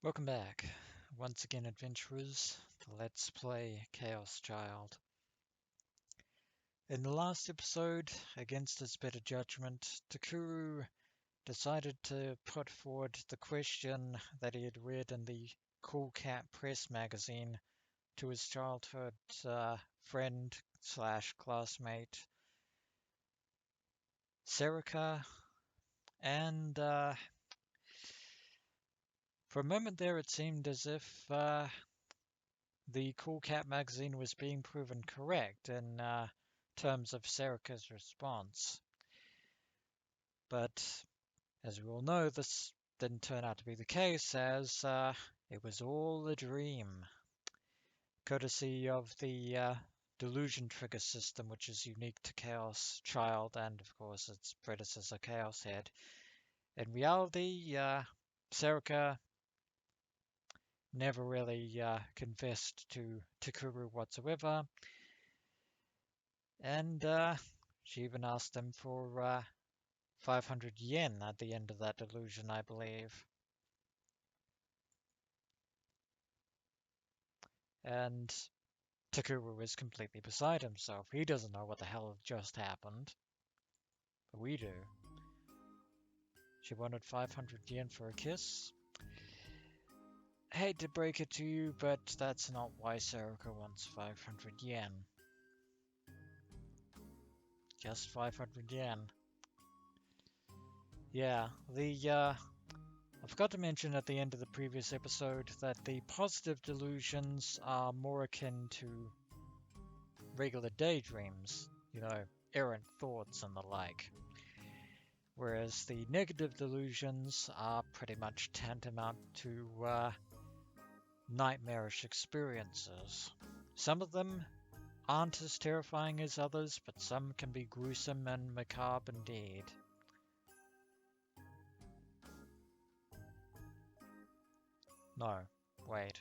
Welcome back, once again adventurers, to Let's Play ChäoS Child. In the last episode, against his better judgment, Takuru decided to put forward the question that he had read in the Cool Cat Press magazine to his childhood friend slash classmate, Serika, and for a moment there it seemed as if the Cool Cat magazine was being proven correct in terms of Serika's response. But as we all know, this didn't turn out to be the case, as it was all a dream, courtesy of the delusion trigger system, which is unique to ChäoS Child and, of course, its predecessor ChäoS Head. In reality, Serika never really confessed to Takuru whatsoever, and she even asked him for 500 yen at the end of that delusion, I believe. And Takuru was completely beside himself. He doesn't know what the hell just happened, but we do. She wanted 500 yen for a kiss. Hate to break it to you, but that's not why Serika wants 500 yen. Just 500 yen. Yeah, I forgot to mention at the end of the previous episode that the positive delusions are more akin to regular daydreams, errant thoughts and the like. Whereas the negative delusions are pretty much tantamount to nightmarish experiences. Some of them aren't as terrifying as others, but some can be gruesome and macabre indeed. No, wait.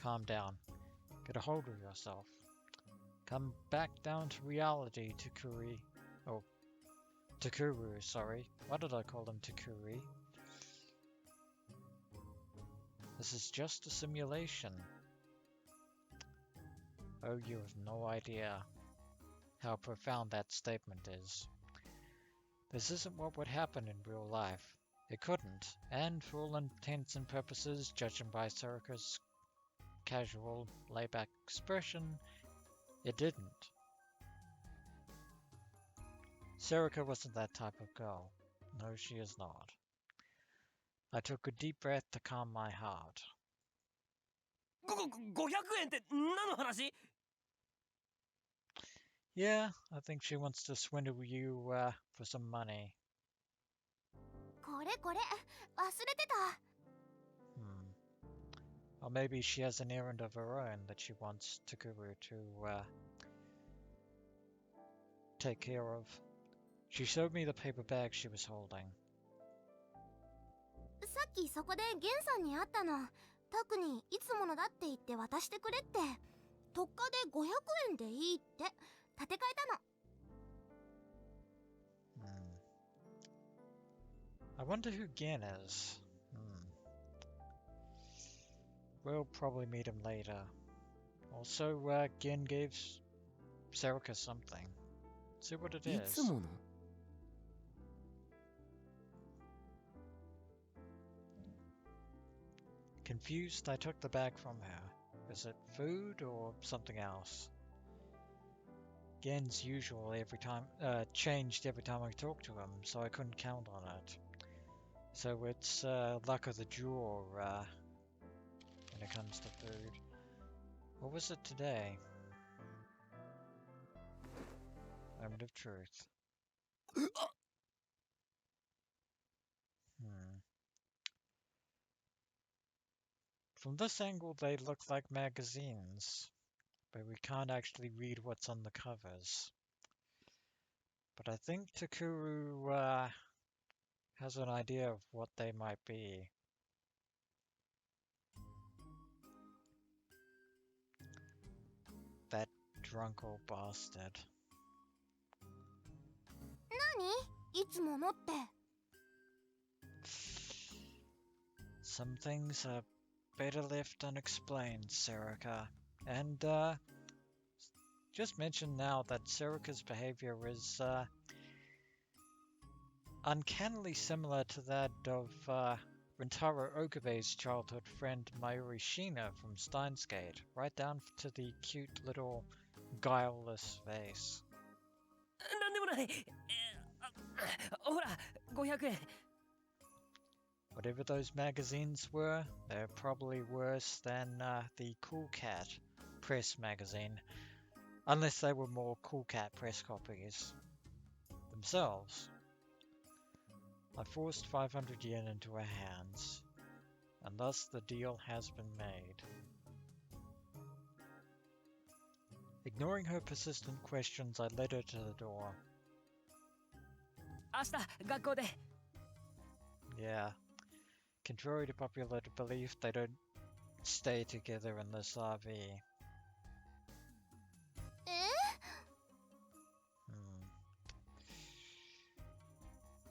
Calm down. Get a hold of yourself. Come back down to reality, Takuri. Oh, Takuru, sorry. Why did I call him Takuri? This is just a simulation. Oh, you have no idea how profound that statement is. This isn't what would happen in real life. It couldn't, and for all intents and purposes, judging by Serika's casual, layback expression, it didn't. Serika wasn't that type of girl. No, she is not. I took a deep breath to calm my heart. 500円って何の話？ Yeah, I think she wants to swindle you for some money. これ忘れてた。 Or maybe she has an errand of her own that she wants Takuru to take care of. She showed me the paper bag she was holding. さっきそこでゲンさんに会ったの。タクにいつものだって言って渡してくれって。特価で500円でいいって立て替えたの。I wonder who Gen is. We'll probably meet him later. Also, Gen gave Serika something. See what it い is. つもの？ Confused, I took the bag from her. Is it food or something else? Gen's usual changed every time I talked to him, so I couldn't count on it. So it's luck of the draw when it comes to food. What was it today? Moment of truth. From this angle, they look like magazines, but we can't actually read what's on the covers. But I think Takuru has an idea of what they might be. That drunk old bastard. 何？いつものって。 Some things are better left unexplained, Serica. And just mention now that Serica's behavior is uncannily similar to that of Rintaro Okabe's childhood friend Mayuri Shina from Steins Gate, right down to the cute little guileless face. なんでもない。ほら、500円。 Whatever those magazines were, they're probably worse than the Cool Cat press magazine, unless they were more Cool Cat press copies themselves. I forced 500 yen into her hands, and thus the deal has been made. Ignoring her persistent questions, I led her to the door. 明日、学校で。 Yeah. Contrary to popular belief, they don't stay together in this RV. え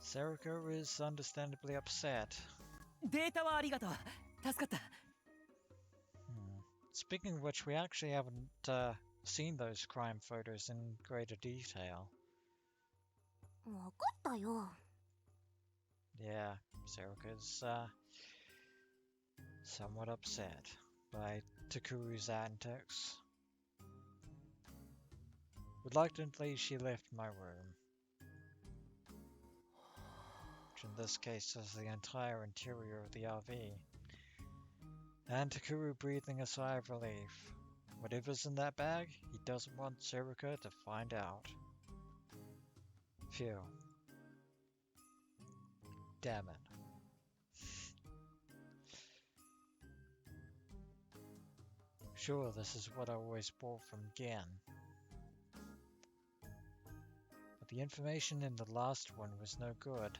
Serica is understandably upset. データはありがとう。助かった。 Speaking of which, we actually haven't seen those crime photos in greater detail. わかったよ。 Yeah, Serica's somewhat upset by Takuru's antics. Reluctantly, she left my room, which in this case is the entire interior of the RV, and Takuru breathing a sigh of relief. Whatever's in that bag, he doesn't want Serica to find out. Phew. Damn it. Sure, this is what I always bought from Gen. But the information in the last one was no good.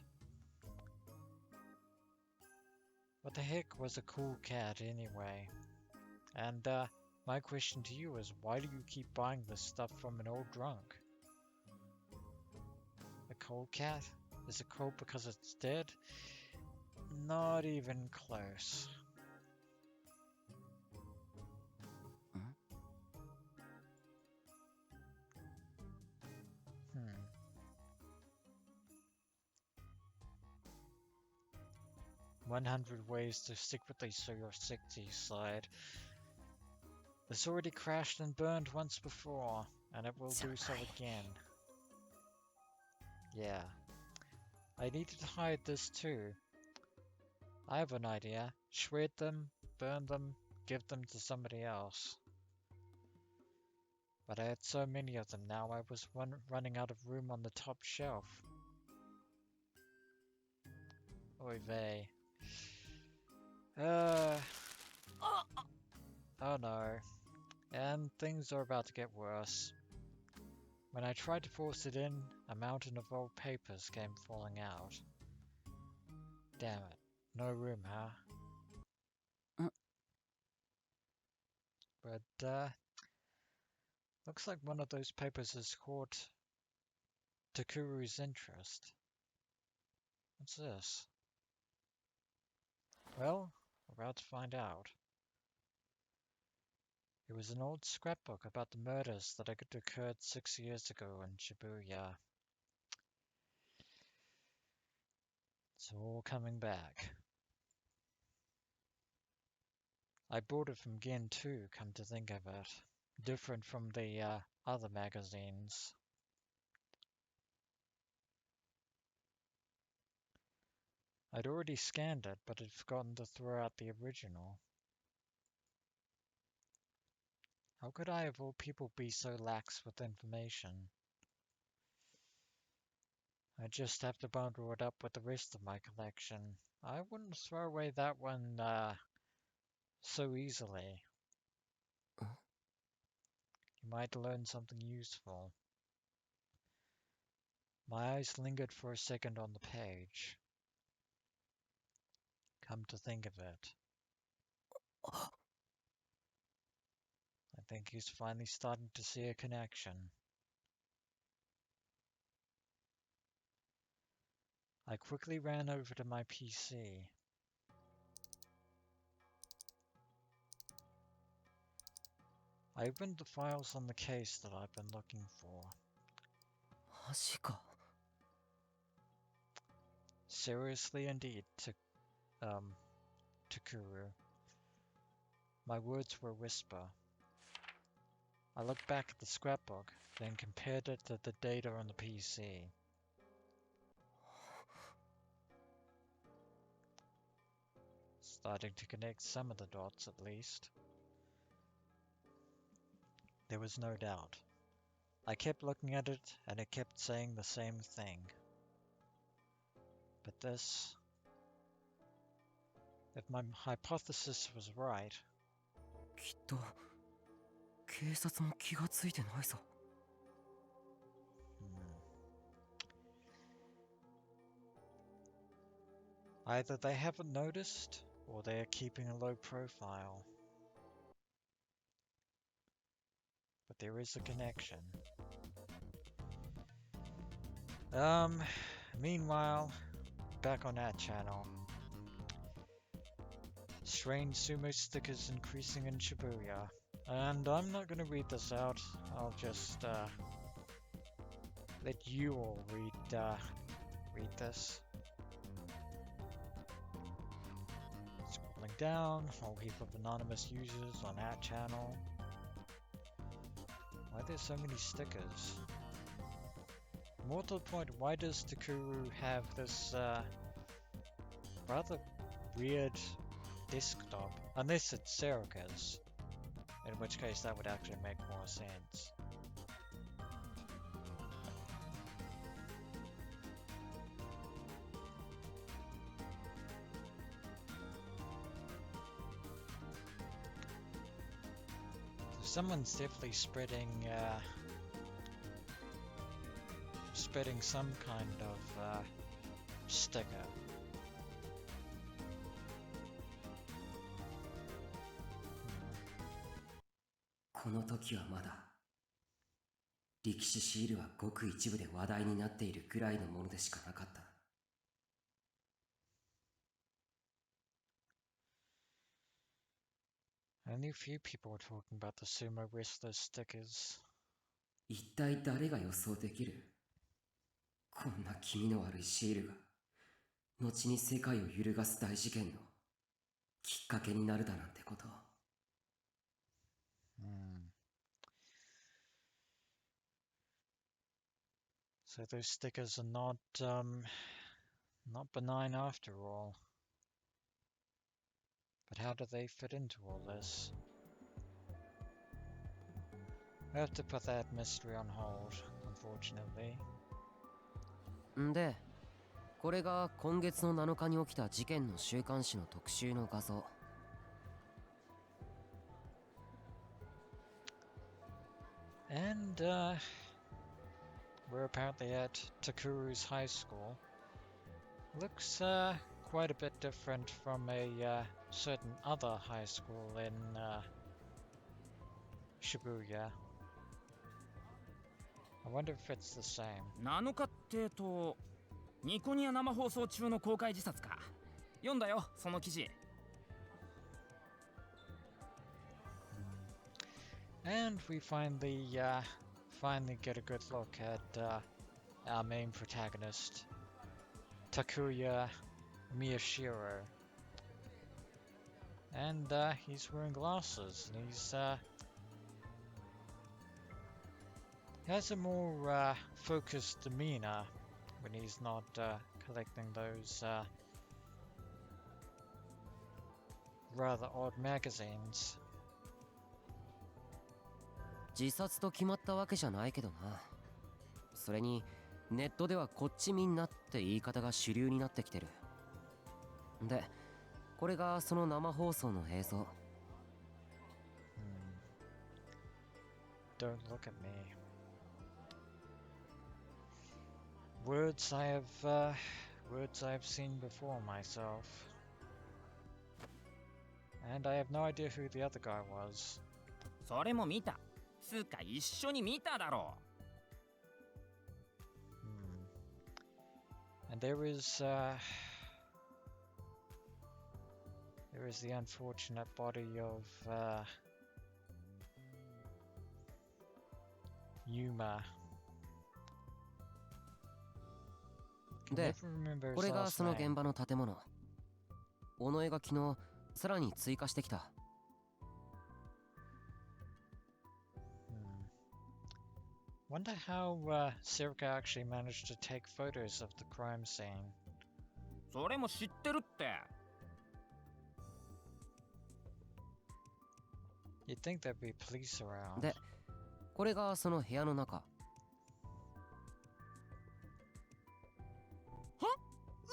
What the heck was a cool cat anyway? And my question to you is, why do you keep buying this stuff from an old drunk? A cold cat? Is it cold because it's dead? Not even close. Hmm. "100 ways to secretly sow your sexy side. This already crashed and burned once before, and it will do so again." Yeah. I needed to hide this too. I have an idea. Shred them, burn them, give them to somebody else. But I had so many of them now I was running out of room on the top shelf. Oy vey. Oh no. And things are about to get worse. When I tried to force it in, a mountain of old papers came falling out. Damn it. No room, huh? But, looks like one of those papers has caught Takuru's interest. What's this? Well, we're about to find out. It was an old scrapbook about the murders that had occurred 6 years ago in Shibuya. It's all coming back. I bought it from Gen 2, come to think of it. Different from the other magazines. I'd already scanned it, but had forgotten to throw out the original. How could I, of all people, be so lax with information? I just have to bundle it up with the rest of my collection. I wouldn't throw away that one so easily. You might learn something useful. My eyes lingered for a second on the page. Come to think of it, I think he's finally starting to see a connection. I quickly ran over to my PC. I opened the files on the case that I've been looking for. マジか。 Seriously indeed, Takuru. My words were a whisper. I looked back at the scrapbook, then compared it to the data on the PC. Starting to connect some of the dots at least. There was no doubt. I kept looking at it, and it kept saying the same thing. But this... If my hypothesis was right... きっと警察も気がついてないさ。 Either they haven't noticed, or they are keeping a low profile. But there is a connection. Meanwhile, back on our channel. Strange sumo stickers increasing in Shibuya. And I'm not gonna read this out, I'll just let you all read this. Scrolling down, a whole heap of anonymous users on our channel. Why are there so many stickers? More to the point, why does Takuru have this rather weird desktop? Unless it's Seroka's, in which case that would actually make more sense. So someone's definitely spreading some kind of sticker. この時はまだ力士シールはごく一部で話題になっているくらいのものでしかなかった。 Only a few people were talking about the sumo wrestler stickers. 一体誰が予想できる？こんな気味の悪いシールが後に世界を揺るがす大事件のきっかけになるだなんてこと。 So those stickers are not benign after all. But how do they fit into all this? We have to put that mystery on hold, unfortunately. んで、これが今月の7日に起きた事件の週刊誌の特集の画像。 And we're apparently at Takuru's high school. Looks quite a bit different from a certain other high school in Shibuya. I wonder if it's the same. 7日ってニコニア生放送中の公開自殺か。読んだよ、その記事。And we finally get a good look at our main protagonist, Takuya Miyashiro. And he's wearing glasses, and he has a more focused demeanor when he's not collecting those rather odd magazines. 自殺と決まったわけじゃないけどな。それにネットではこっちみんなって言い方が主流になってきてる。で、これがその生放送の映像。Don't look at me. Words I have seen before myself. And I have no idea who the other guy was. それも見た。つうか一緒に見ただろう。And there is the unfortunate body of Yuma. Can で、 never remember こ his れが last その現 name. 場の建物。尾上が昨日さらに追加してきた。Wonder how Sirka actually managed to take photos of the crime scene. それも知ってるって。 You'd think there'd be police around. で、これがその部屋の中。う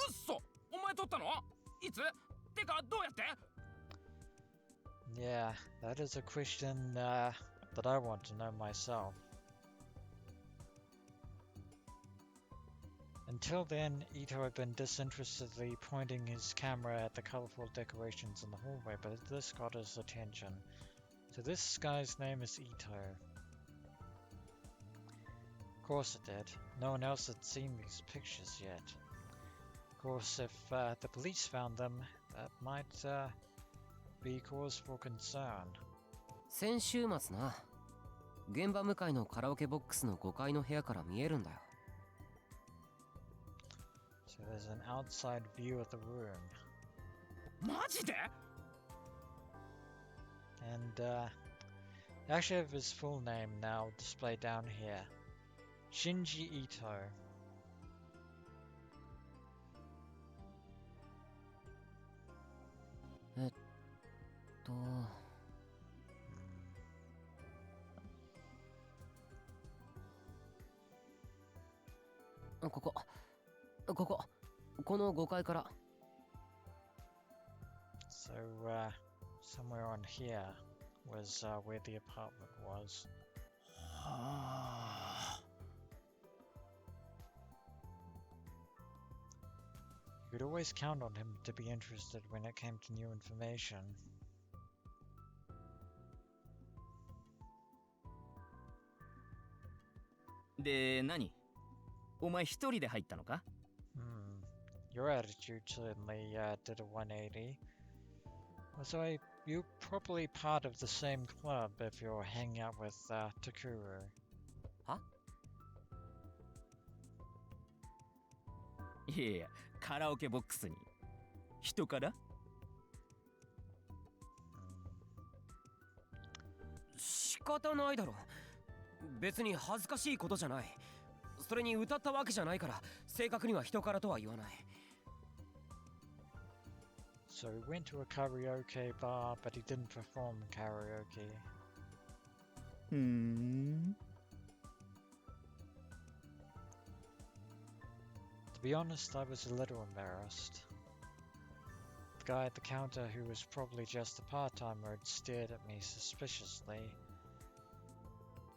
っそ、お前撮ったの？いつ？てかどうやって？ Yeah, that is a question that I want to know myself. Until then, Ito had been disinterestedly pointing his camera at the colorful decorations in the hallway, but this got his attention. So this guy's name is Ito. Of course it did. No one else had seen these pictures yet. Of course, if the police found them, that might be cause for concern. 先週末な。現場向かいのカラオケボックスの5階の部屋から見えるんだよ。So there's an outside view of the room. マジで？ And I actually have his full name now displayed down here. Shinji Itou. この5階から。 So somewhere on here was where the apartment was. はあ。 You could always count on him to be interested when it came to new information. で、何？お前一人で入ったのか？ Your attitude certainly did a 180. So you're probably part of the same club if you're hanging out with Takuru. は？ いやいや、カラオケボックスに。人から？ 仕方ないだろ。別に恥ずかしいことじゃない。それに歌ったわけじゃないから正確には人からとは言わない。 So he went to a karaoke bar, but he didn't perform karaoke. ふーん。 To be honest, I was a little embarrassed. The guy at the counter, who was probably just a part-timer, had stared at me suspiciously.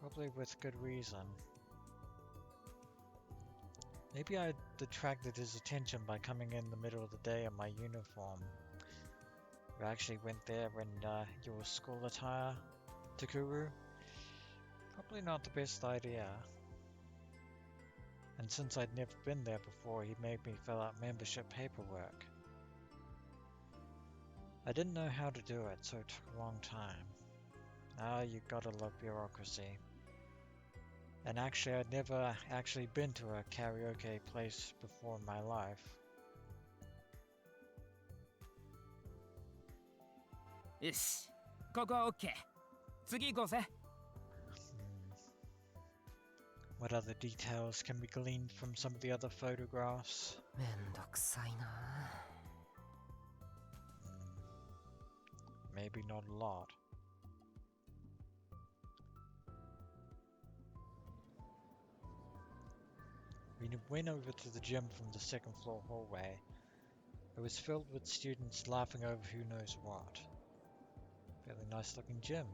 Probably with good reason. Maybe I'd attracted his attention by coming in the middle of the day in my uniform. I actually went there in your school attire, Takuru. Probably not the best idea. And since I'd never been there before, he made me fill out membership paperwork. I didn't know how to do it, so it took a long time. Ah, you gotta love bureaucracy. And actually, I'd never actually been to a karaoke place before in my life. よし、ここは OK。次行こうぜ。What other details can be gleaned from some of the other photographs? めんどくさいな。 Maybe not a lot. We went over to the gym from the second floor hallway. It was filled with students laughing over who knows what. Fairly nice looking gym,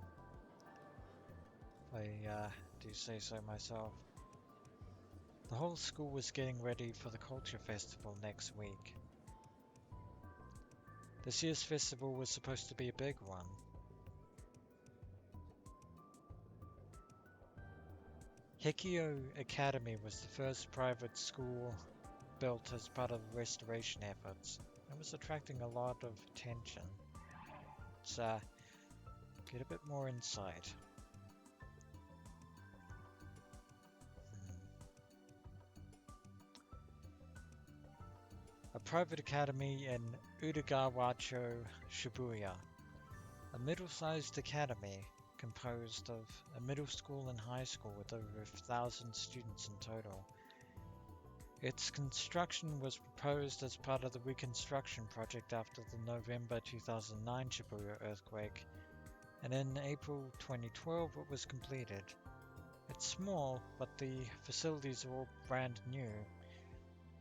if I do say so myself. The whole school was getting ready for the culture festival next week. This year's festival was supposed to be a big one. Hekiho Academy was the first private school built as part of the restoration efforts. It was attracting a lot of attention. Let's get a bit more insight. a private academy in Udagawacho, Shibuya. A middle-sized academy composed of a middle school and high school with over 1,000 students in total. Its construction was proposed as part of the reconstruction project after the November 2009 Shibuya earthquake, and in April 2012 it was completed. It's small, but the facilities are all brand new,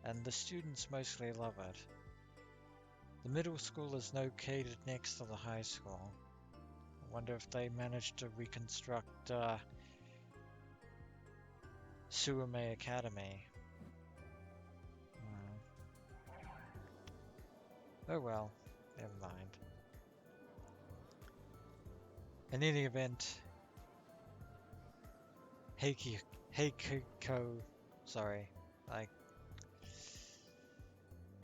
and the students mostly love it. The middle school is located next to the high school. I wonder if they managed to reconstruct Suame Academy. Oh well, never mind. In any event, Hekiho, sorry,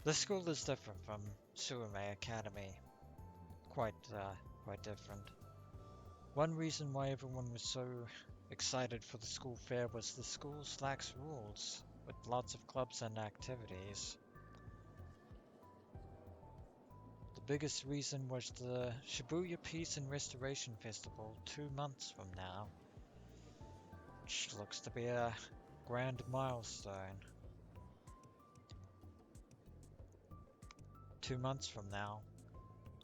the school is different from Suame Academy. Quite different. One reason why everyone was so excited for the school fair was the school's lax rules, with lots of clubs and activities. The biggest reason was the Shibuya Peace and Restoration Festival 2 months from now, which looks to be a grand milestone. 2 months from now,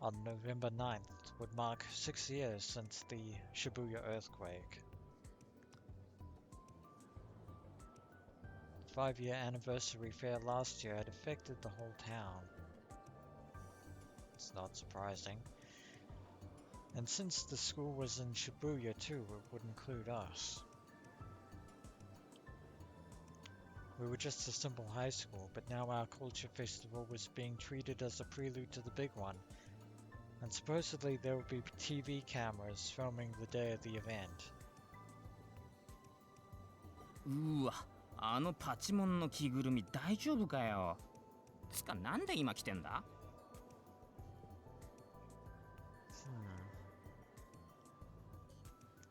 on November 9th, would mark 6 years since the Shibuya earthquake. The 5-year anniversary fair last year had affected the whole town. It's not surprising. And since the school was in Shibuya too, it would include us. We were just a simple high school, but now our culture festival was being treated as a prelude to the big one. And supposedly there will be TV cameras filming the day of the event. うわ、あのパチモンの着ぐるみ大丈夫かよ。つかなんで今来てんだ？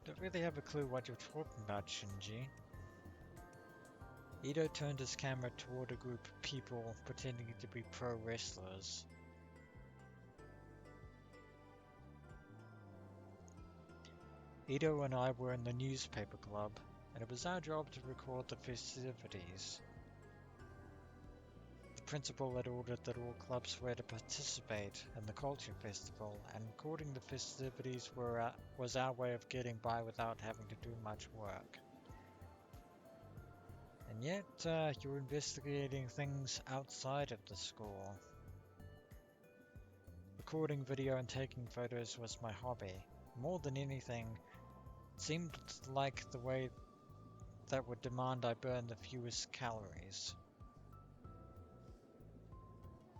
Don't really have a clue what you're talking about, Shinji. Itou turned his camera toward a group of people pretending to be pro wrestlers. Itou and I were in the newspaper club, and it was our job to record the festivities. The principal had ordered that all clubs were to participate in the culture festival, and recording the festivities was our way of getting by without having to do much work. And yet, you're investigating things outside of the school. Recording video and taking photos was my hobby. More than anything, it seemed like the way that would demand I burn the fewest calories.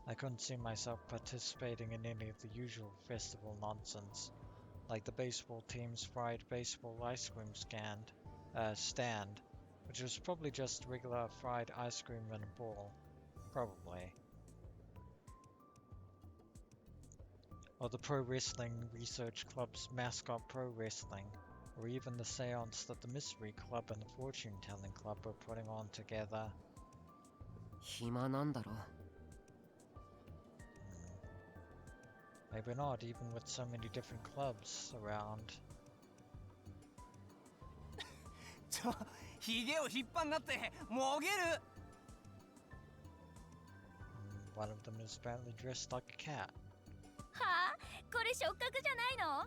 I couldn't see myself participating in any of the usual festival nonsense, like the baseball team's fried baseball ice cream stand, which was probably just regular fried ice cream in a ball. Probably. Or the Pro Wrestling Research Club's mascot pro wrestling, or even the seance that the Mystery Club and the Fortune Telling Club were putting on together. 暇なんだろ。Maybe not, even with so many different clubs around. ヒゲを引っ張んなってもげる。 One of them is apparently dressed like a cat. はあ、これ触覚じゃないの？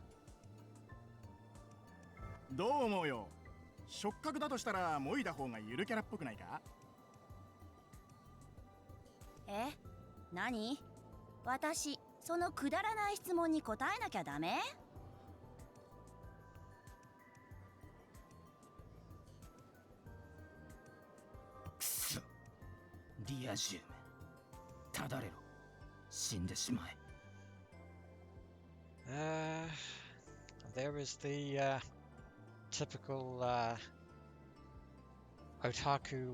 どう思うよ。触覚だとしたらもいだ方がゆるキャラっぽくないか？え？何？私、そのくだらない質問に答えなきゃダメ？くそ、リア充め。ただれろ。死んでしまえ。There is the typical otaku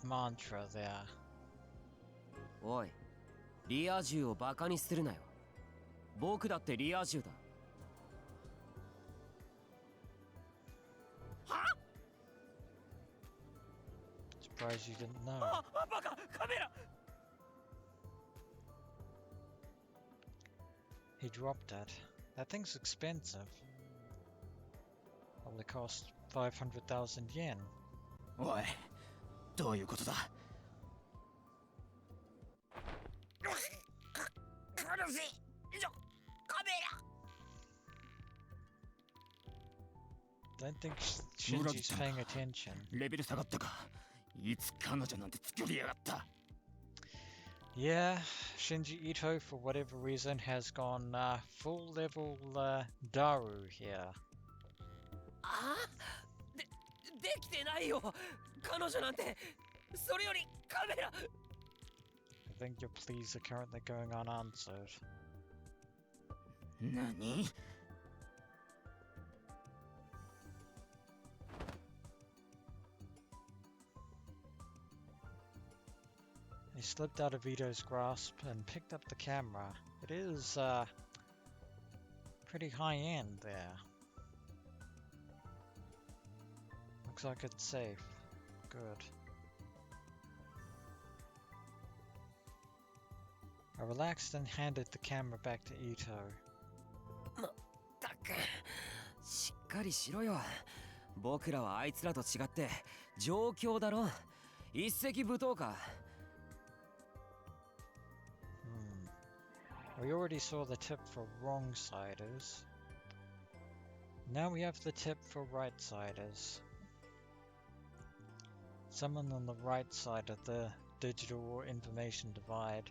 mantra there. おい、リア充をバカにするなよ。僕だってリア充だ。は？ Surprised you didn't know. あ、バカ、カメラ。He dropped it. That thing's expensive. Probably cost 500,000 yen. おい、どういうことだ。苦しい。カメ Don't think Shinji's paying attention. レベル下がったか。いつ彼女なんて作りやがった。Yeah, Shinji Itou, for whatever reason, has gone full level Daru here. あできてないよ彼女なんてそれよりカメラ I think your pleas are currently going unanswered. 何 He slipped out of Ito's grasp and picked up the camera. It is pretty high end there. Looks like it's safe. Good. I relaxed and handed the camera back to Ito. たくしっかりしろよ僕らはあいつらと違って状況だろ一石舞踏か We already saw the tip for wrong-siders. Now we have the tip for right-siders. Someone on the right side of the digital or information divide.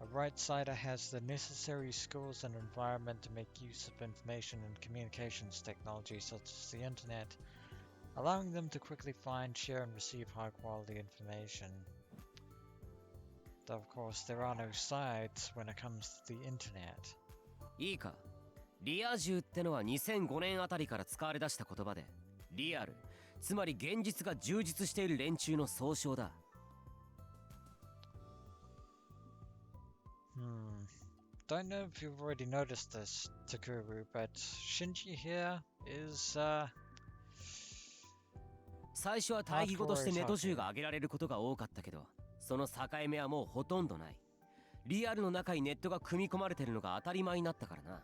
A right-sider has the necessary skills and environment to make use of information and communications technology such as the internet, allowing them to quickly find, share and receive high-quality information. Though of course there are no sides when it comes to the internet. いいかリア充ってのは2005年あたりから使われ出した言葉でリアルつまり現実が充実している連中の総称だ Don't know if you've already noticed this, Takuru, but Shinji here is, 最初は対義語としてネト銃が挙げられることが多かったけどその境目はもうほとんどないリアルの中にネットが組み込まれてるのが当たり前になったからな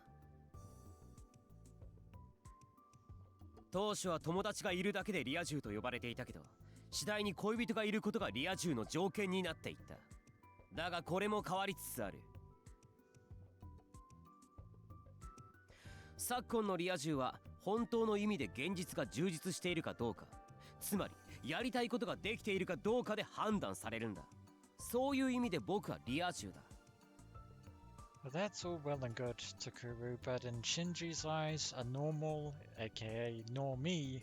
当初は友達がいるだけでリア充と呼ばれていたけど次第に恋人がいることがリア充の条件になっていっただがこれも変わりつつある昨今のリア充は本当の意味で現実が充実しているかどうかつまりやりたいことができているかどうかで判断されるんだそういう意味で僕はリア充だ Well, that's all well and good, Takuru, but in Shinji's eyes, a normal, aka normie,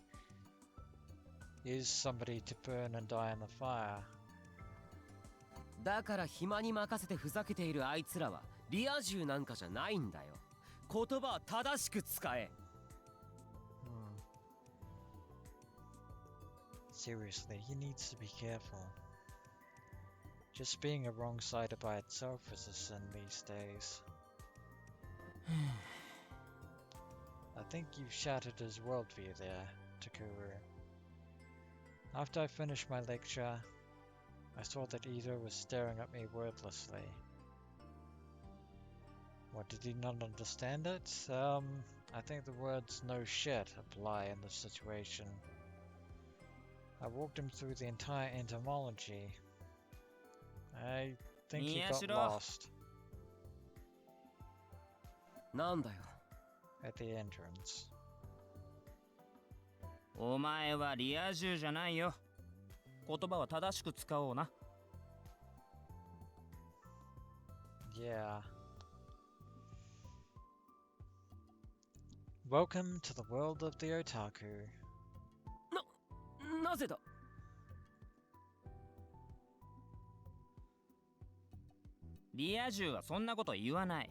is somebody to burn and die in the fire. だから暇に任せてふざけているあいつらはリア充なんかじゃないんだよ言葉は正しく使え Seriously, he needs to be careful. Just being a wrong-sider by itself is a sin these days. I think you've shattered his worldview there, Takuru. After I finished my lecture, I saw that Ito was staring at me wordlessly. What, did he not understand it? I think the words no shit apply in this situation. I walked him through the entire etymology. I think he got lost なんだよ at the entrance. お前はリア充じゃないよ言葉は正しく使おうな Yeah. Welcome to the world of the otaku. なぜだリア充はそんなこと言わない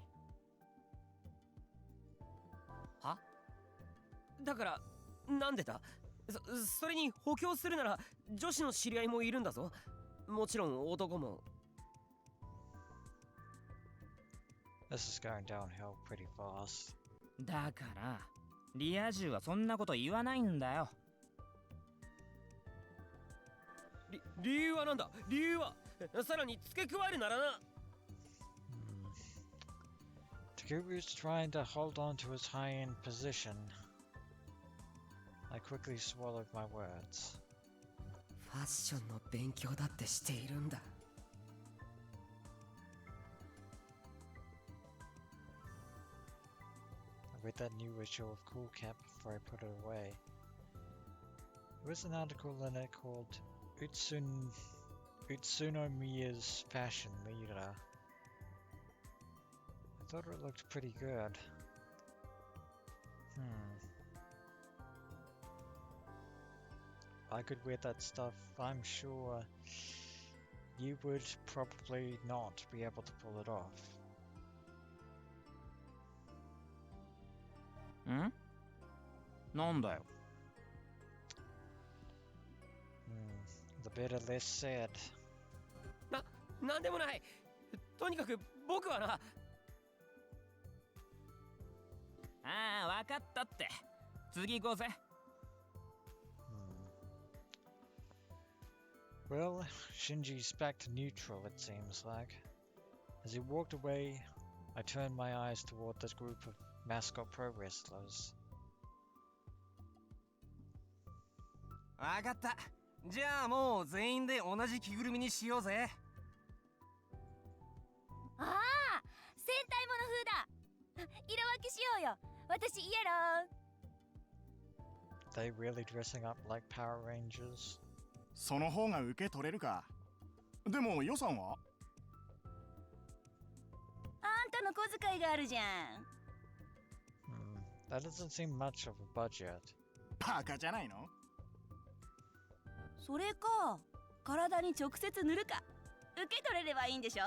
はだからなんでだそれに補強するなら女子の知り合いもいるんだぞもちろん男も This is going downhill pretty fast. だからリア充はそんなこと言わないんだよ理由はなんだ理由はさらに付け加えるならな Takuru's trying to hold on to his high-end position. I quickly swallowed my words. ファッションの勉強だってしているんだ。I read that new issue of Cool Cap before I put it away. There was an article in it called Utsunomiya's Fashion Leader. I thought it looked pretty good. I could wear that stuff. I'm sure you would probably not be able to pull it off. ん？なんだよ。The better less said. なんでもない。とにかく僕はな。ああ、わかったって。次行こうぜ。Well, Shinji's back to neutral, it seems like. As he walked away, I turned my eyes toward this group of mascot pro wrestlers. わかった。じゃあもう全員で同じ着ぐるみにしようぜ。ああ、戦隊もの風だ。色分けしようよ。私イエロー。 They really dressing up like Power Rangers? その方が受け取れるか。でも予算は？あんたの小遣いがあるじゃん。That doesn't seem much of a budget. バカじゃないの？それか、体に直接塗るか。受け取れればいいんでしょ？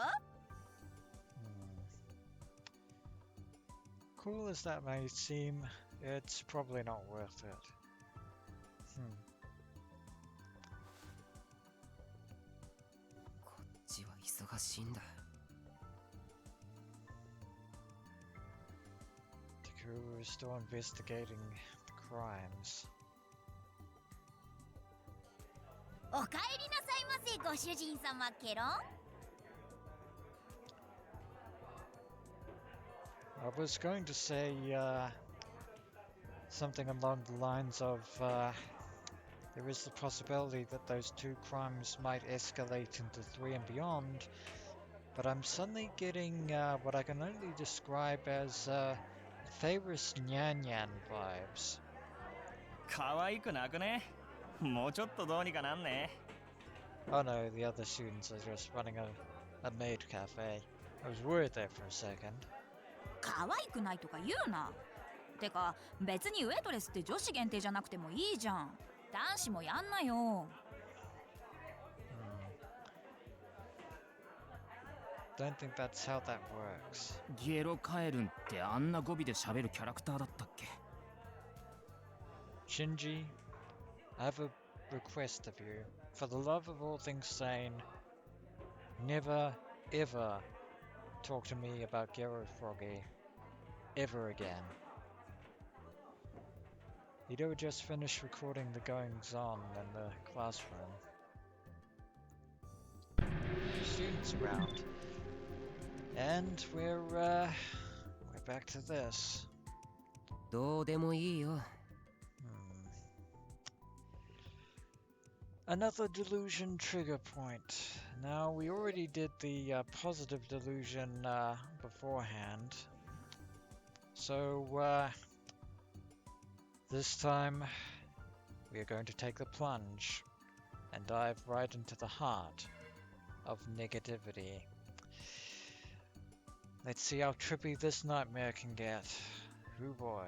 Cool as that may seem, it's probably not worth it. こっちは忙しいんだ。Takuru is still investigating the crimes. おかえりなさいませ、ご主人様ケロン。I was going to say something along the lines of there is the possibility that those two crimes might escalate into 3 and beyond, but I'm suddenly getting what I can only describe as Favorite Nyan Nyan vibes. 可愛くなくね？もうちょっとどうにかなんね。 Oh no, the other students are just running a maid cafe. I was worried there for a second. 可愛くないとか言うな。てか別にウェイトレスって女子限定じゃなくてもいいじゃん。男子もやんなよ。Don't think that's how that works. ゲロカエルンってあんな語尾で喋るキャラクターだったっけ？ Shinji, I have a request of you. For the love of all things sane, never, ever talk to me about Gero Froggy ever again. Itou just finished recording the goings-on in the classroom. Students around. And we're back to this. どうでもいいよ。Another delusion trigger point. Now, we already did the positive delusion beforehand. So, this time, we are going to take the plunge and dive right into the heart of negativity. Let's see how trippy this nightmare can get. Hoo boy.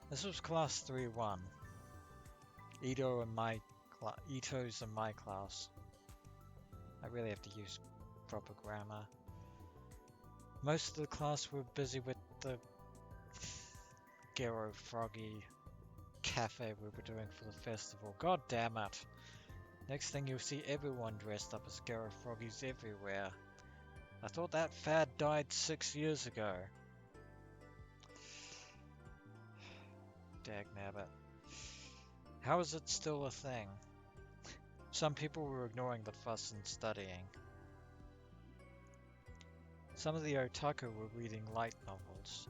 This was class 3-1. Itou's in my class. I really have to use proper grammar. Most of the class were busy with the Gero Froggy cafe we were doing for the festival. God damn it. Next thing you'll see everyone dressed up as Gero Froggies everywhere. I thought that fad died 6 years ago. Dagnabbit. How is it still a thing? Some people were ignoring the fuss and studying. Some of the otaku were reading light novels.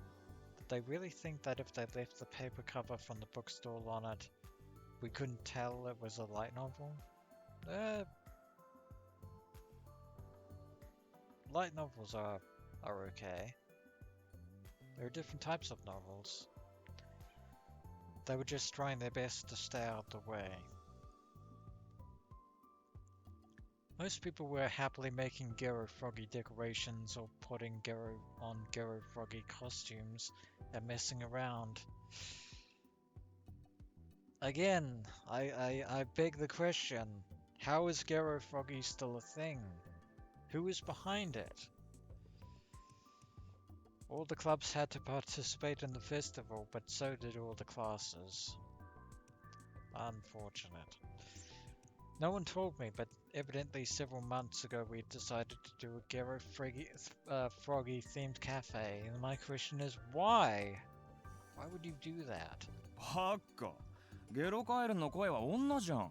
Did they really think that if they left the paper cover from the bookstore on it, we couldn't tell it was a light novel? Light novels are okay. There are different types of novels. They were just trying their best to stay out of the way. Most people were happily making Gero Froggy decorations or putting on Gero Froggy costumes and messing around. Again, I beg the question, how is Gero Froggy still a thing? Who is behind it? All the clubs had to participate in the festival, but so did all the classes. Unfortunate. No one told me, but evidently several months ago we decided to do a Gero Froggy themed cafe, and my question is why? Why would you do that? バカゲロカエルの声は女じゃん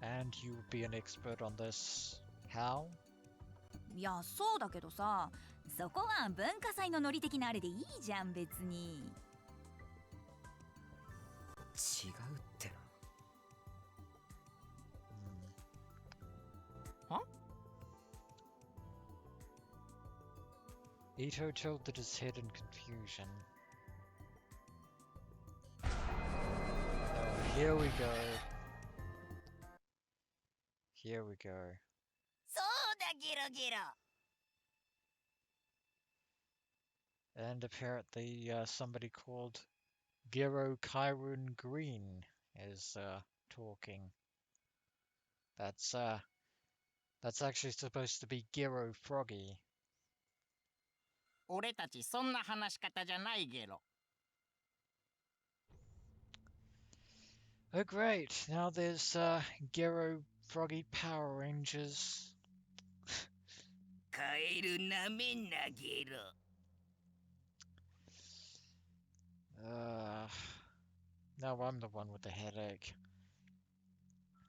And you would be an expert on this. How? いやそうだけどさ、そこは文化祭のノリ的なあれでいいじゃん別に。違うってな。は Ito tilted his head in confusion. Oh, here we go. Here we go. そうだゲロゲロ。 And apparently somebody called Gero Kyrun Green is talking. That's actually supposed to be Gero Froggy. 俺たちそんな話し方じゃないゲロ。 Oh great, now there's Gero Froggy Power Rangers. カエルなめんなゲロ。 Now I'm the one with the headache.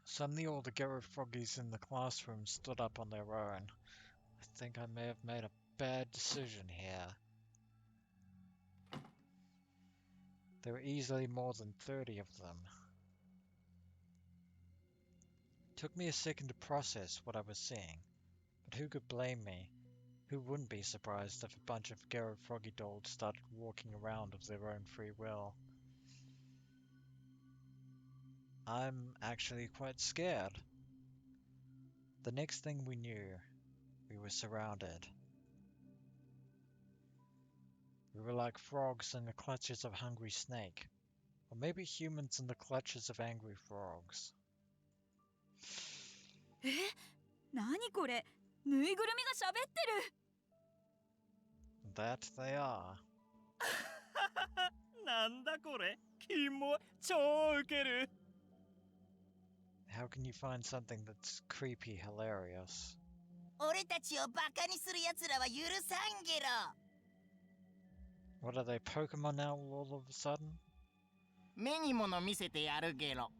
Suddenly all the Gero Froggies in the classroom stood up on their own. I think I may have made a bad decision here. There were easily more than 30 of them. It took me a second to process what I was seeing, but who could blame me? Who wouldn't be surprised if a bunch of Gero Froggy dolls started walking around of their own free will? I'm actually quite scared. The next thing we knew, we were surrounded. We were like frogs in the clutches of a hungry snake, or maybe humans in the clutches of angry frogs. え、何これ、ぬいぐるみが喋ってる。 That they are. なんだこれキモ超ウケる How can you find something that's creepy hilarious? 俺たちをバカにする奴らは許さんゲロ。 What are they, Pokemon now all of a sudden? 目にもの見せてやるゲロ。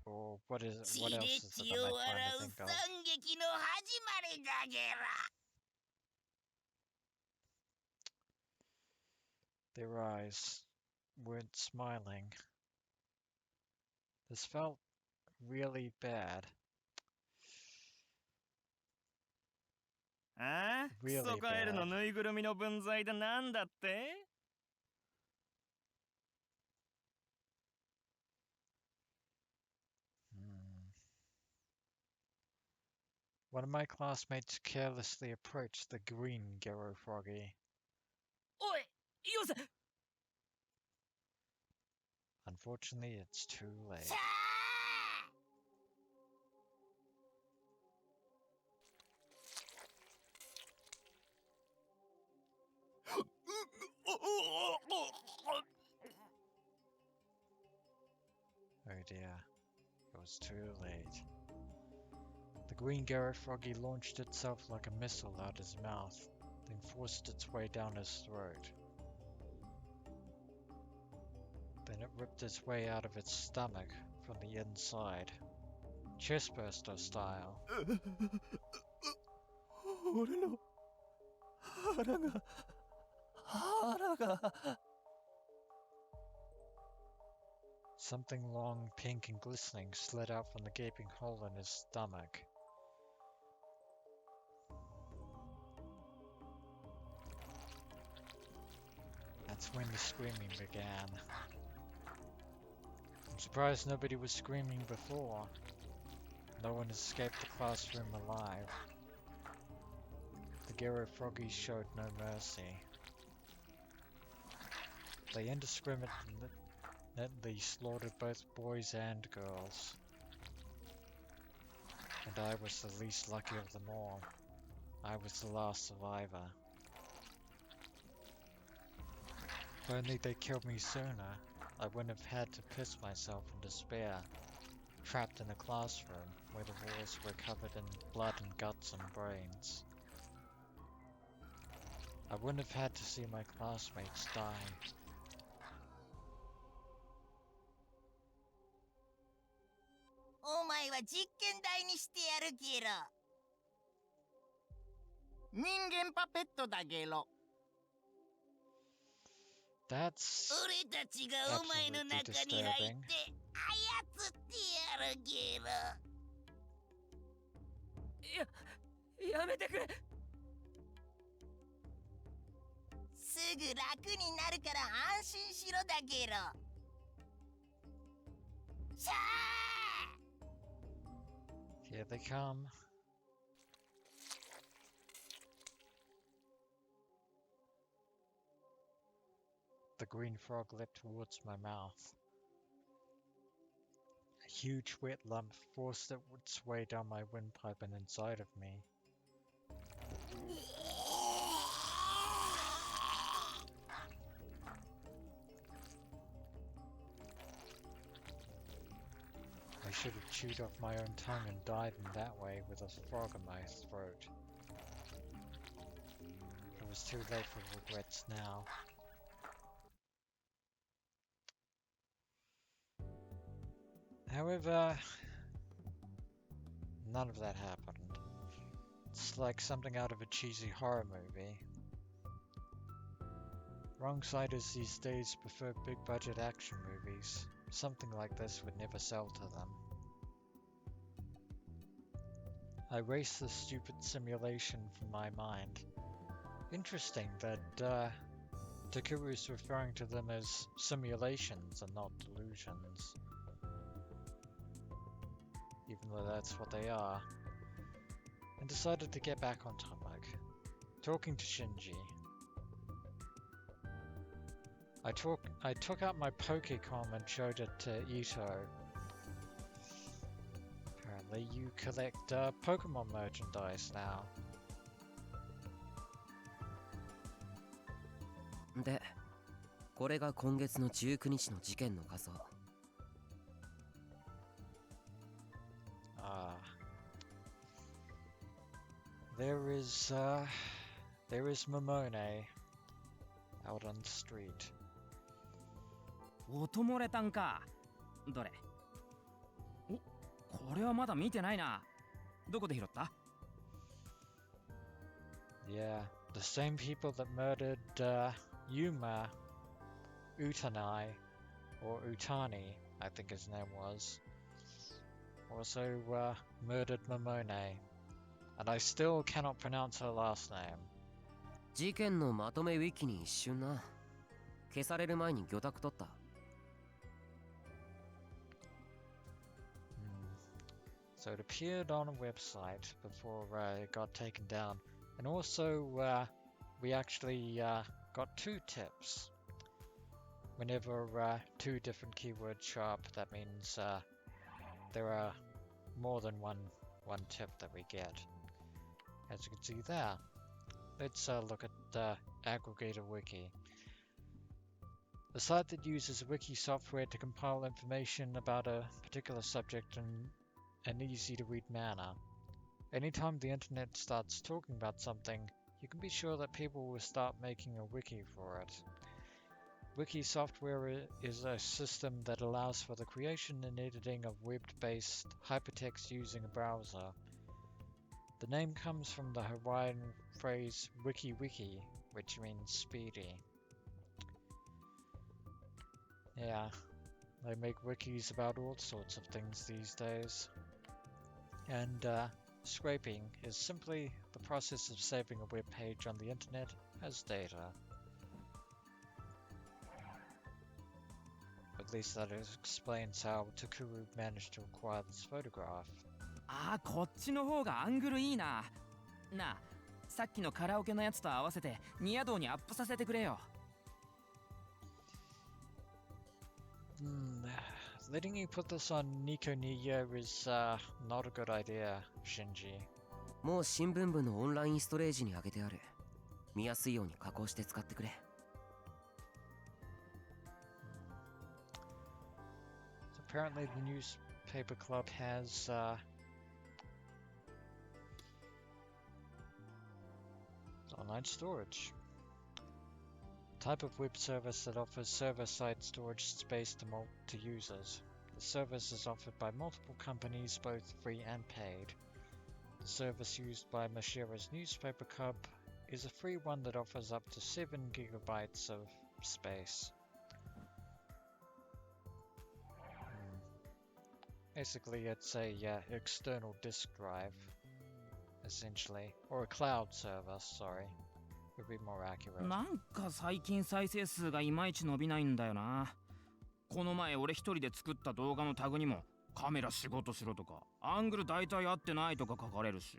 Or what is it? 血 What で else is it 血 that を they 洗 finally う think 惨 of? 劇の始まりだゲロ。 Their eyes weren't smiling. This felt really bad. ああ、ク Really ソカエル bad. のぬいぐるみの分際でなんだって One of my classmates carelessly approached the green Gero Froggy. おい、よせ Unfortunately, it's too late. さあ Oh dear, it was too late. The green Gero Froggy launched itself like a missile out his mouth, then forced its way down his throat. Then it ripped its way out of its stomach from the inside. chestburster style. 俺の腹が Something long, pink, and glistening slid out from the gaping hole in his stomach. That's when the screaming began. I'm surprised nobody was screaming before. No one escaped the classroom alive. The Gero Froggies showed no mercy. They indiscriminately slaughtered both boys and girls. And I was the least lucky of them all. I was the last survivor. If only they killed me sooner, I wouldn't have had to piss myself in despair, trapped in a classroom where the walls were covered in blood and guts and brains. I wouldn't have had to see my classmates die. お前は実験台にしてやるゲロ。人間パペットだゲロ。 That's 俺たちがお前の中に入って操ってやるゲロ。やめてくれ。すぐ楽になるから安心しろだゲロ。シャー here they come. The green frog leapt towards my mouth. A huge wet lump forced its way down my windpipe and inside of me. I should have chewed off my own tongue and died in that way with a frog in my throat. It was too late for regrets now. However, none of that happened. It's like something out of a cheesy horror movie. Wrong-siders these days prefer big-budget action movies. Something like this would never sell to them. I erased the stupid simulation from my mind. Interesting that Takuru is referring to them as simulations and not delusions. Even though that's what they are. And decided to get back on topic. Talking to Shinji. I took out my Pokecom and showed it to Itou. Apparently you collect Pokemon merchandise now. で、これが今月の19日の事件の画像。There is Momone out on the street. 音漏れたんか。どれ。お、これはまだ見てないな。どこで拾った？ Yeah, the same people that murdered Yuma, Utanai, or Utani, I think his name was, also murdered Momone. And I still cannot pronounce her last name. 事件のまとめウィキに一瞬な。消される前に魚拓取った。So it appeared on a website before it got taken down. And also, we actually got 2 tips. Whenever 2 different keywords show up, that means there are more than one tip that we get. As you can see there. Let's look at the Aggregator Wiki. A site that uses wiki software to compile information about a particular subject in an easy-to-read manner. Anytime the internet starts talking about something, you can be sure that people will start making a wiki for it. Wiki software is a system that allows for the creation and editing of web-based hypertext using a browser. The name comes from the Hawaiian phrase wiki wiki, which means speedy. Yeah, they make wikis about all sorts of things these days. And scraping is simply the process of saving a web page on the internet as data. At least that explains how Takuru managed to acquire this photograph. ああ、こっちの方がアングルいいな。なあ、さっきのカラオケのやつと合わせてニヤ道にアップさせてくれよ。Letting you put this on Nico Niya is not a good idea, Shinji. もう新聞部のオンラインストレージに上げてある。見やすいように加工して使ってくれ。Apparently the newspaper club has online storage. Type of web service that offers server-side storage space to users. The service is offered by multiple companies, both free and paid. The service used by Mashira's newspaper club is a free one that offers up to 7 gigabytes of space. Basically, it's a external disk drive, essentially, or a cloud server. Sorry, would be more accurate. なんか最近再生数がいまいち伸びないんだよな。この前俺一人で作った動画のタグにもカメラ仕事しろとかアングル大体合ってないとか書かれるし。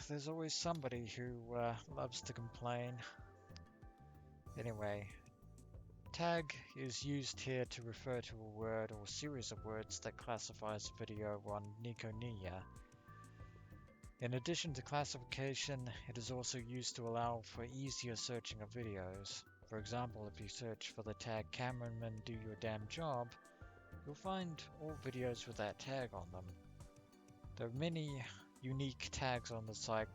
There's always somebody who loves to complain. Anyway, tag is used here to refer to a word or series of words that classifies a video on Nico Niya. In addition to classification, it is also used to allow for easier searching of videos. For example, if you search for the tag "Cameraman do your damn job," you'll find all videos with that tag on them. There are many unique tags on the site,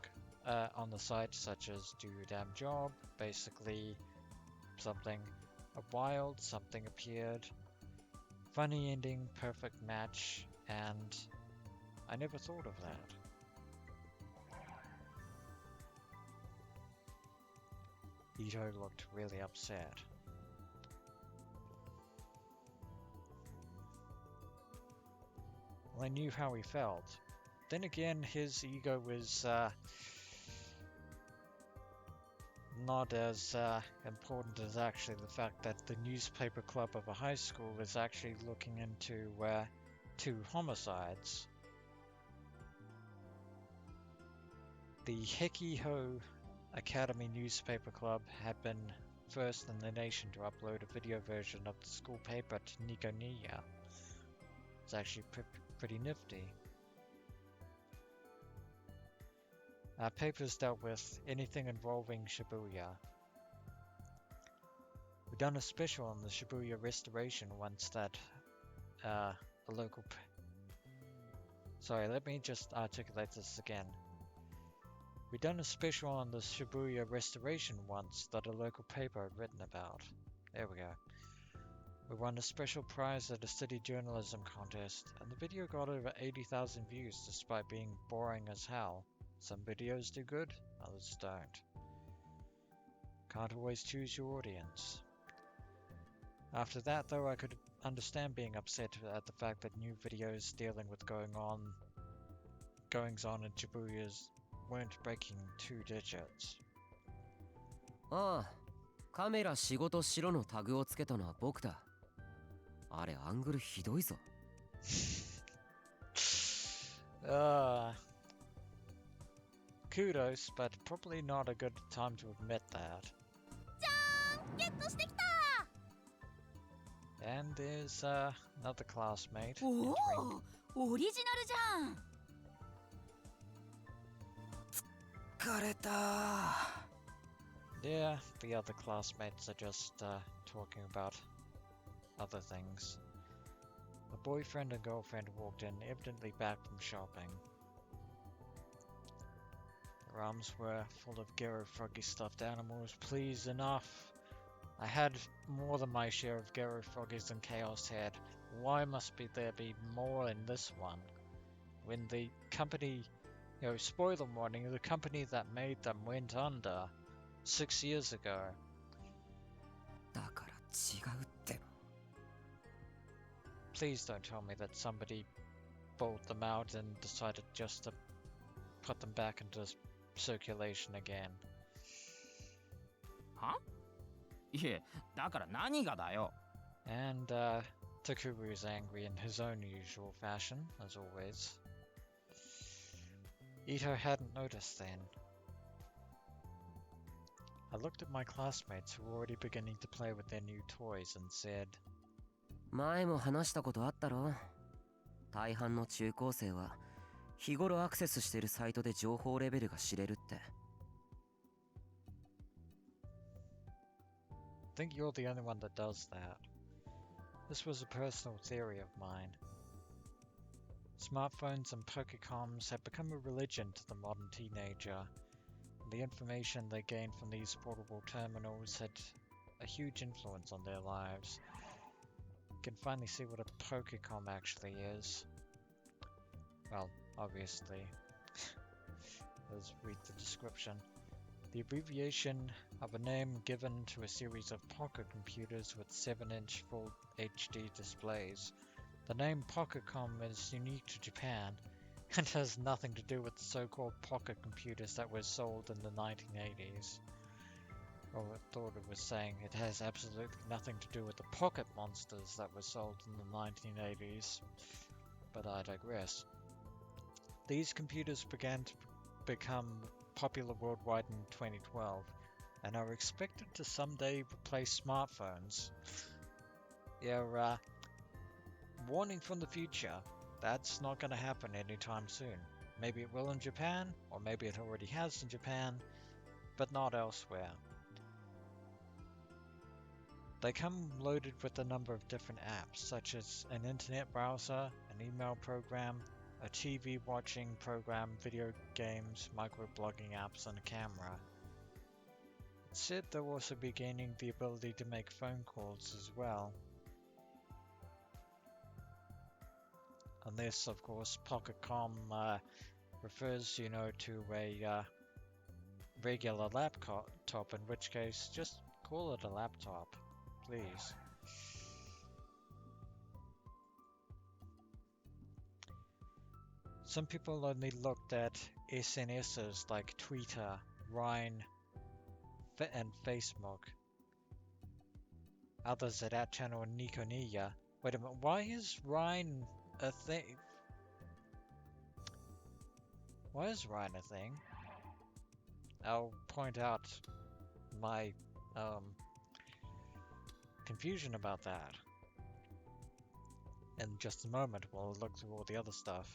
such as "do your damn job," basically something, a wild something appeared, funny ending, perfect match, and I never thought of that. Itou looked really upset. Well, I knew how he felt. Then again, his ego was not as important as actually the fact that the newspaper club of a high school is actually looking into 2 homicides. The Hekiho Academy newspaper club had been first in the nation to upload a video version of the school paper to Nico Niya. It's actually pretty nifty. Our papers dealt with anything involving Shibuya. We've done a special on the Shibuya restoration once that a local... Sorry, let me just articulate this again. We've done a special on the Shibuya restoration once that a local paper had written about. There we go. We won a special prize at a city journalism contest, and the video got over 80,000 views despite being boring as hell. Some videos do good, others don't. Can't always choose your audience. After that, though, I could understand being upset at the fact that new videos dealing with goings-on in Shibuya's weren't breaking 2 digits. ああ、カメラ仕事しろのタグをつけたのは僕だ。あれアングルひどいぞ。Kudos, but probably not a good time to admit that. じゃーん、ゲットしてきた And there's another classmate. お entering. お、オリジナルじゃん。疲れた。Yeah, the other classmates are just talking about other things. A boyfriend and girlfriend walked in, evidently back from shopping. Her arms were full of Gero Froggy stuffed animals. Please, enough. I had more than my share of Gero Froggies than ChäoS had. Why must there be more in this one? When the company, spoiler warning, the company that made them went under 6 years ago. だから違うって。 Please don't tell me that somebody bought them out and decided just to put them back into circulation again. はいえ、だから何がだよ。 And Takuru is angry in his own usual fashion, as always. Itou hadn't noticed then. I looked at my classmates who were already beginning to play with their new toys and said, 前も話したことあったろ。大半の中高生は日頃アクセスしてるサイトで情報レベルが知れるって。 I think you're the only one that does that. This was a personal theory of mine. Smartphones and Pokecoms have become a religion to the modern teenager. The information they gain from these portable terminals had a huge influence on their lives. You can finally see what a Pokecom actually is. Well, obviously. Let's read the description. The abbreviation of a name given to a series of pocket computers with 7-inch full HD displays. The name Pocketcom is unique to Japan and has nothing to do with the so-called pocket computers that were sold in the 1980s. Or I thought it was saying it has absolutely nothing to do with the pocket monsters that were sold in the 1980s. But I digress. These computers began to become popular worldwide in 2012 and are expected to someday replace smartphones. Yeah, warning from the future, that's not going to happen anytime soon. Maybe it will in Japan, or maybe it already has in Japan, but not elsewhere. They come loaded with a number of different apps, such as an internet browser, an email program, a TV watching program, video games, microblogging apps, and a camera. It said they'll also be gaining the ability to make phone calls as well. And this, of course, Pocketcom refers, to a regular laptop, in which case, just call it a laptop, please. Some people only looked at SNSs like Twitter, Rhine, and Facebook. Others at channel Nikoniya. Wait a minute, why is Rhine a thing? Why is Rhine a thing? I'll point out my confusion about that in just a moment while I look through all the other stuff.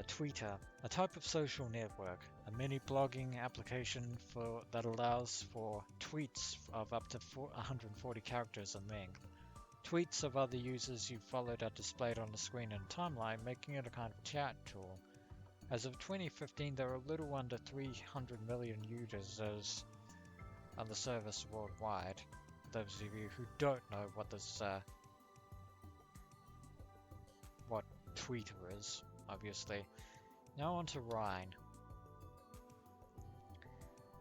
Twitter, a type of social network, a mini blogging application that allows for tweets of up to 140 characters in length. Tweets of other users you followed are displayed on the screen in timeline, making it a kind of chat tool. As of 2015, there are a little under 300 million users on the service worldwide. Those of you who don't know what this, what Twitter is, obviously. Now on to Rhine.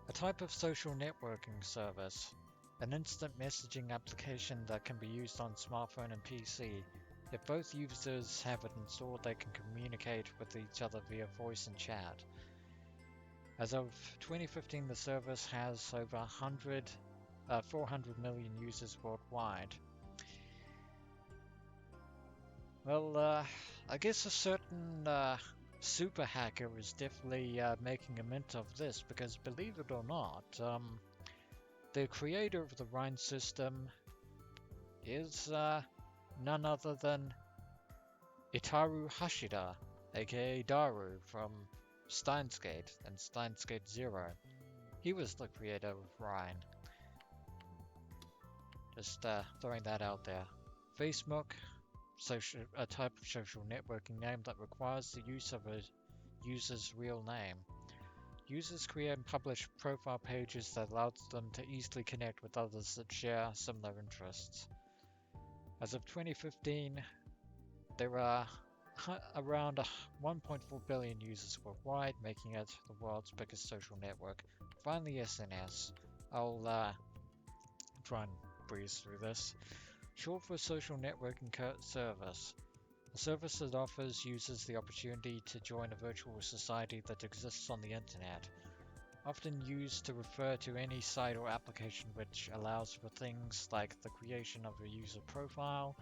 A type of social networking service. An instant messaging application that can be used on smartphone and PC. If both users have it installed, they can communicate with each other via voice and chat. As of 2015, the service has over 400 million users worldwide. Well, I guess a certain super hacker is definitely making a mint of this, because believe it or not, the creator of the Rhine system is none other than Itaru Hashida, aka Daru from Steins Gate and Steins Gate Zero. He was the creator of Rhine. Just throwing that out there. Facebook, a type of social networking name that requires the use of a user's real name. Users create and publish profile pages that allows them to easily connect with others that share similar interests. As of 2015, there are around 1.4 billion users worldwide, making it the world's biggest social network. Finally, SNS. I'll try and breeze through this. Short for Social Networking Service. A service that offers users the opportunity to join a virtual society that exists on the internet. Often used to refer to any site or application which allows for things like the creation of a user profile,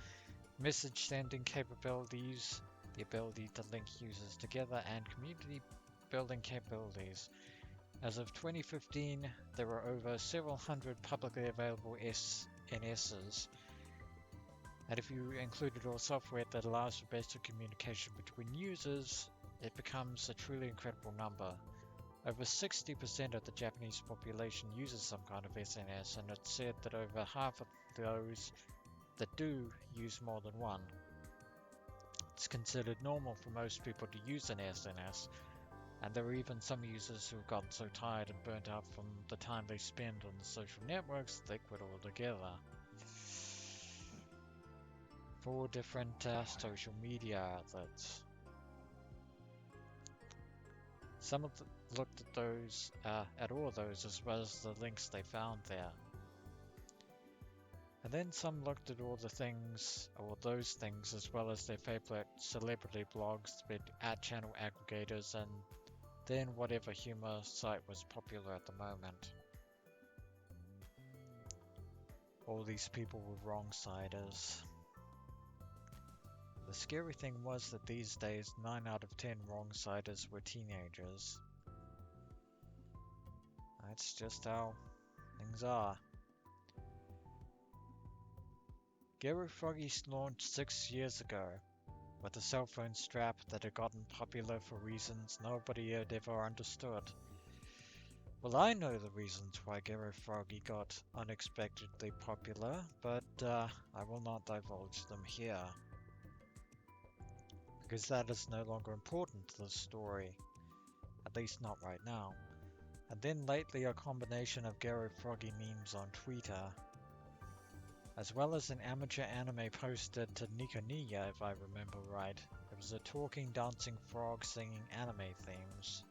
message sending capabilities, the ability to link users together, and community building capabilities. As of 2015, there were over several hundred publicly available SNSs, and if you included all software that allows for better communication between users, it becomes a truly incredible number. Over 60% of the Japanese population uses some kind of SNS, and it's said that over half of those that do use more than one. It's considered normal for most people to use an SNS, and there are even some users who have gotten so tired and burnt out from the time they spend on the social networks that they quit altogether. 4 different social media outlets. Some of looked at those, at all of those, as well as the links they found there. And then some looked at all the things, or those things, as well as their favorite celebrity blogs, channel aggregators, and then whatever humor site was popular at the moment. All these people were wrong-siders. The scary thing was that these days 9 out of 10 wrong-siders were teenagers. That's just how things are. Gary Froggy launched 6 years ago with a cell phone strap that had gotten popular for reasons nobody had ever understood. Well, I know the reasons why Gary Froggy got unexpectedly popular, but I will not divulge them here, because that is no longer important to the story, at least not right now. And then lately a combination of Gary Froggy memes on Twitter, as well as an amateur anime posted to Nikoniya, if I remember right. It was a talking, dancing frog singing anime themes.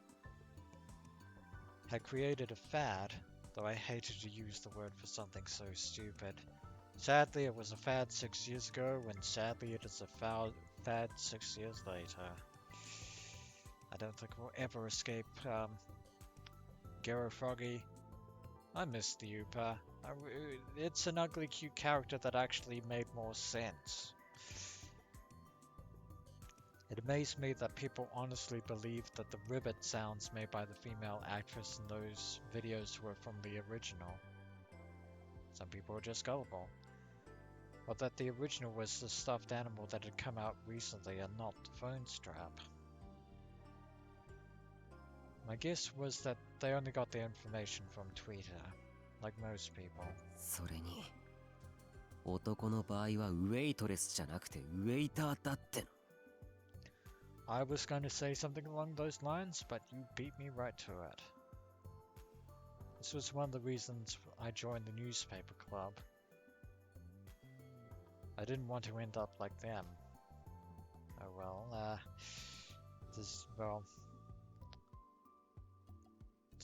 Had created a fad, though I hated to use the word for something so stupid. Sadly, it was a fad 6 years ago, and sadly it is a fad 6 years later. I don't think we'll ever escape Garo Froggy. I miss the Upa. It's an ugly, cute character that actually made more sense. It amazed me that people honestly believed that the ribbit sounds made by the female actress in those videos were from the original. Some people are just gullible. Or that the original was the stuffed animal that had come out recently and not the phone strap. My guess was that they only got their information from Twitter, like most people. それに男の場合はウェイトレスじゃなくてウェイターだっての。 I was going to say something along those lines, but you beat me right to it. This was one of the reasons I joined the newspaper club. I didn't want to end up like them. Oh well, it's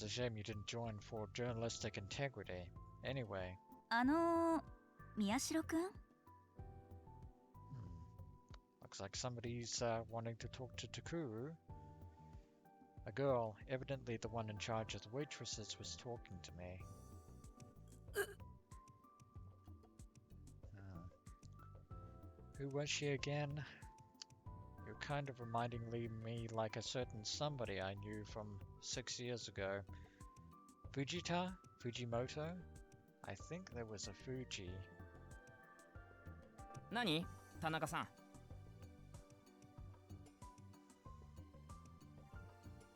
a shame you didn't join for journalistic integrity. Anyway. 宮代くん? Looks like somebody's wanting to talk to Takuru. A girl, evidently the one in charge of the waitresses, was talking to me. Who was she again? You're kind of reminding me like a certain somebody I knew from 6 years ago. Fujimoto? I think there was a Fuji. 何？田中さん。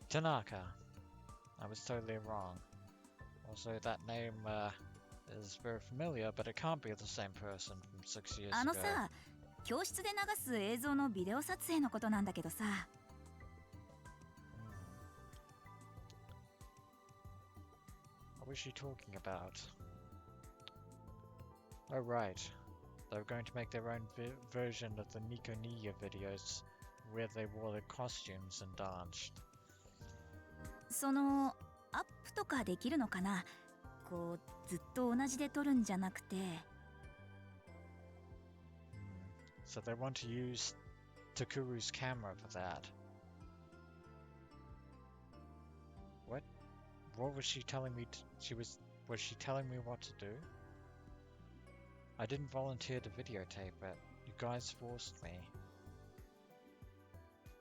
Tanaka. I was totally wrong. Also, that name is very familiar, but it can't be the same person from 6 years ago. さ、教室で流す映像のビデオ撮影のことなんだけどさ。What was she talking about? Oh right, they were going to make their own version of the Nico Nia videos where they wore their costumes and danced. そのアップとかできるのかな。こうずっと同じで撮るんじゃなくて。So they want to use Takuru's camera for that. What? What was she telling me? Was she telling me what to do? I didn't volunteer to videotape it. You guys forced me.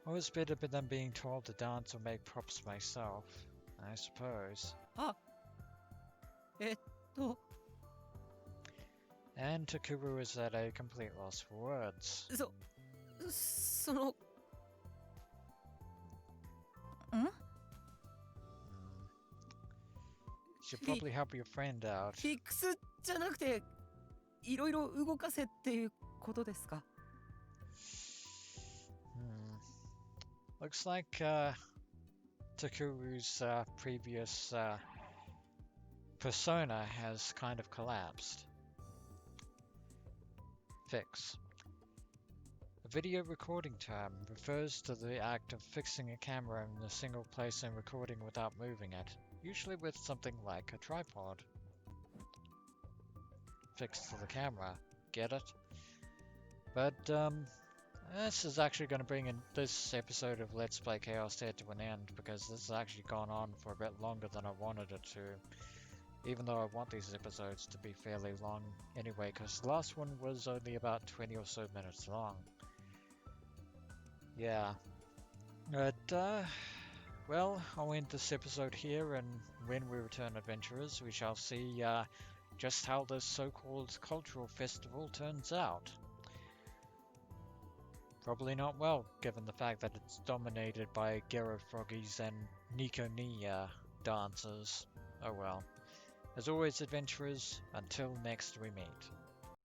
I was better than being told to dance or make props myself, I suppose. And Takuru is at a complete loss for words. その Should probably help your friend out. フィックスじゃなくていろいろ動かせっていうことですか？ Looks like Takuru's previous persona has kind of collapsed. Fix. A video recording term refers to the act of fixing a camera in a single place and recording without moving it, usually with something like a tripod. Fixed to the camera, get it? But this is actually going to bring in this episode of Let's Play ChäoS to an end, because this has actually gone on for a bit longer than I wanted it to. Even though I want these episodes to be fairly long anyway, because the last one was only about 20 or so minutes long. Yeah. But, well, I'll end this episode here, and when we return, adventurers, we shall see just how this so-called cultural festival turns out. Probably not well, given the fact that it's dominated by Gero Froggies and Nico Nia dancers. Oh well. As always, adventurers, until next we meet.